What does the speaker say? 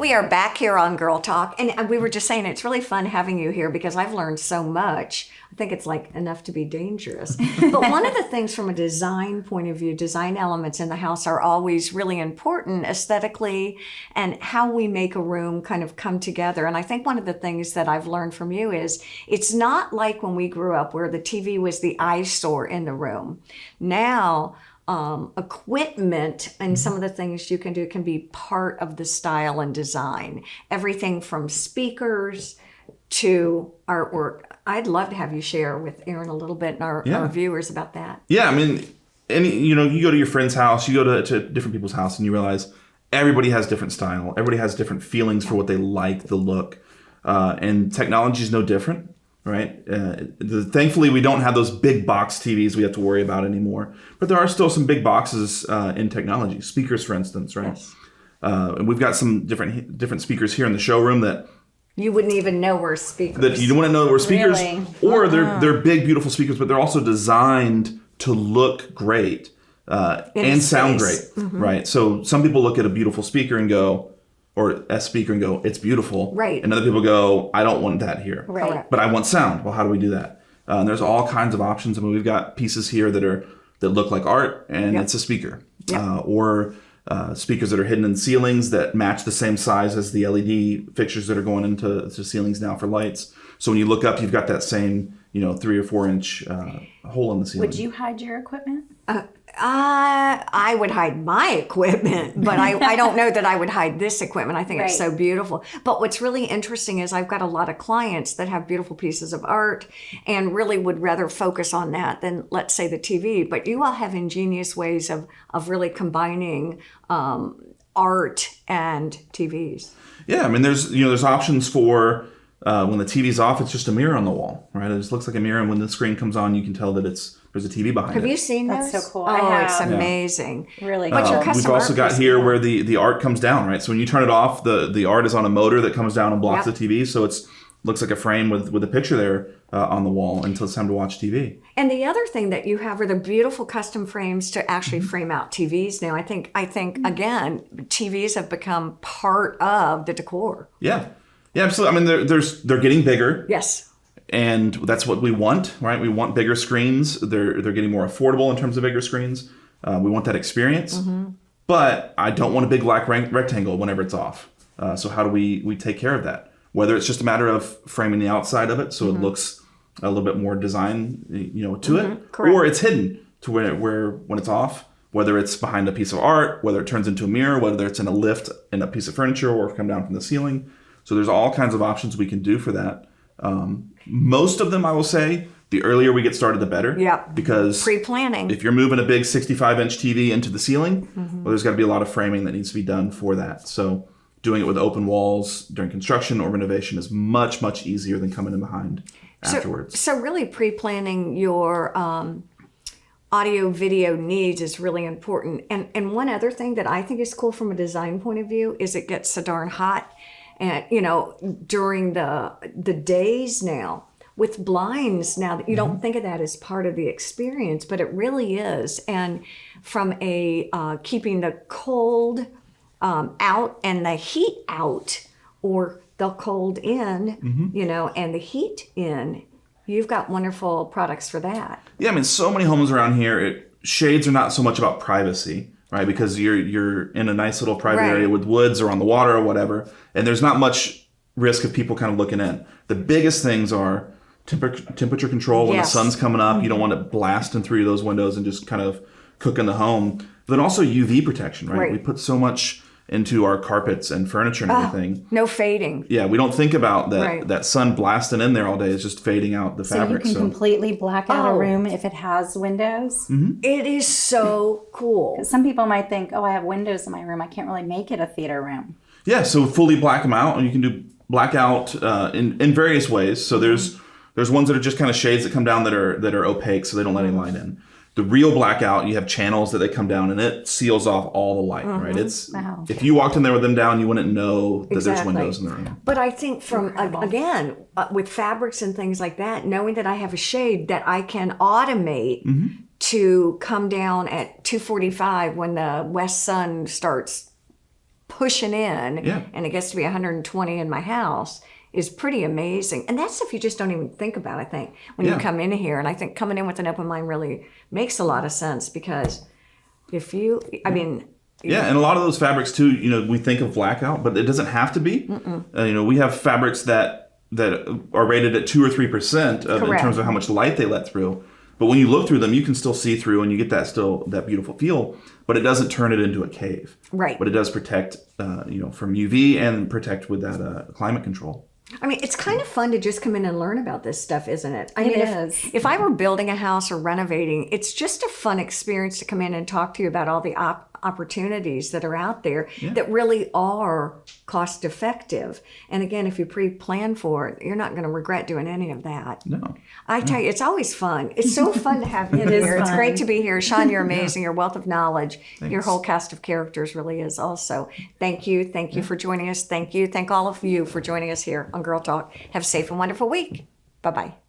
We are back here on Girl Talk, and we were just saying it's really fun having you here because I've learned so much. I think it's like enough to be dangerous. But one of the things from a design point of view, design elements in the house are always really important aesthetically and how we make a room kind of come together. And I think one of the things that I've learned from you is it's not like when we grew up where the TV was the eyesore in the room. Now, equipment and some of the things you can do can be part of the style and design. Everything from speakers to artwork. I'd love to have you share with Erin a little bit and our viewers about that. Yeah, I mean, you go to your friend's house, you go to different people's house, and you realize everybody has different style. Everybody has different feelings for what they like, the look, and technology is no different. Right. Thankfully, we don't have those big box TVs we have to worry about anymore. But there are still some big boxes in technology. Speakers, for instance, right? Yes. And we've got some different speakers here in the showroom that you wouldn't even know were speakers. That you wouldn't know were speakers, really? Or they're big, beautiful speakers, but they're also designed to look great and sound great, right? So some people look at a beautiful speaker and go, or a speaker and go, it's beautiful. Right. And other people go, I don't want that here. Right. But I want sound. Well, how do we do that? And there's all kinds of options. I mean, we've got pieces here that look like art, and it's a speaker. Or speakers that are hidden in ceilings that match the same size as the LED fixtures that are going into ceilings now for lights. So when you look up, you've got that same 3 or 4 inch hole in the ceiling. Would you hide your equipment? I would hide my equipment, but I don't know that I would hide this equipment. I think it's so beautiful. But what's really interesting is I've got a lot of clients that have beautiful pieces of art and really would rather focus on that than, let's say, the TV. But you all have ingenious ways of really combining art and TVs. Yeah, I mean, there's options for when the TV's off, it's just a mirror on the wall, right? It just looks like a mirror, and when the screen comes on, you can tell that there's a TV behind it. Have you seen those? That's so cool. Oh, it's amazing. Yeah. Really But your we've also got here where the art comes down, right? So when you turn it off, the art is on a motor that comes down and blocks the TV, so it's looks like a frame with a picture there on the wall until it's time to watch TV. And the other thing that you have are the beautiful custom frames to actually frame out TVs now. I think again, TVs have become part of the decor. Yeah, absolutely. I mean, they're getting bigger. Yes. And that's what we want, right? We want bigger screens. They're getting more affordable in terms of bigger screens. We want that experience. But I don't want a big black rectangle whenever it's off. So how do we take care of that? Whether it's just a matter of framing the outside of it so it looks a little bit more design, to it, correct. Or it's hidden to where when it's off, whether it's behind a piece of art, whether it turns into a mirror, whether it's in a lift in a piece of furniture or come down from the ceiling. So there's all kinds of options we can do for that. Most of them, I will say, the earlier we get started, the better. Yeah. Because pre-planning. If you're moving a big 65-inch TV into the ceiling, well, there's got to be a lot of framing that needs to be done for that. So doing it with open walls during construction or renovation is much, much easier than coming in behind afterwards. So really pre-planning your audio video needs is really important. And one other thing that I think is cool from a design point of view is it gets so darn hot. And, during the days now with blinds now that you don't think of that as part of the experience, but it really is. And from a keeping the cold out and the heat out, or the cold in, and the heat in, you've got wonderful products for that. Yeah, I mean, so many homes around here, shades are not so much about privacy. Right, because you're in a nice little private area with woods or on the water or whatever, and there's not much risk of people kind of looking in. The biggest things are temperature control when the sun's coming up. You don't want it blasting through those windows and just kind of cooking the home. But then also UV protection, right? We put so much into our carpets and furniture and everything. No fading. Yeah, we don't think about that. That sun blasting in there all day is just fading out the fabric. So you can completely black out a room if it has windows. It is so cool. Some people might think, I have windows in my room. I can't really make it a theater room. Yeah, so fully black them out, and you can do blackout in various ways. So there's ones that are just kind of shades that come down that are opaque, so they don't let any light in. The real blackout, you have channels that they come down and it seals off all the light, right? It's if you walked in there with them down, you wouldn't know that there's windows in the room. But I think from, again, with fabrics and things like that, knowing that I have a shade that I can automate to come down at 2:45 when the west sun starts pushing in Yeah. and it gets to be 120 in my house is pretty amazing. And that's stuff you just don't even think about, I think, when you come in here. And I think coming in with an open mind really makes a lot of sense because if you, I mean... Yeah, and a lot of those fabrics too, you know, we think of blackout, but it doesn't have to be. You know, we have fabrics that are rated at 2 or 3% in terms of how much light they let through. But when you look through them, you can still see through and you get that beautiful feel, but it doesn't turn it into a cave. Right. But it does protect, you know, from UV and protect with that climate control. I mean, it's kind of fun to just come in and learn about this stuff, isn't it? I mean, is. If I were building a house or renovating, it's just a fun experience to come in and talk to you about all the opportunities that are out there that really are cost effective. And again, if you pre-plan for it, you're not going to regret doing any of that. No. I tell you, it's always fun. It's so fun to have you here. It's great to be here. Sean, you're amazing. Your wealth of knowledge, your whole cast of characters really is also. Thank you. Thank you for joining us. Thank you. Thank all of you for joining us here on Girl Talk. Have a safe and wonderful week. Bye-bye.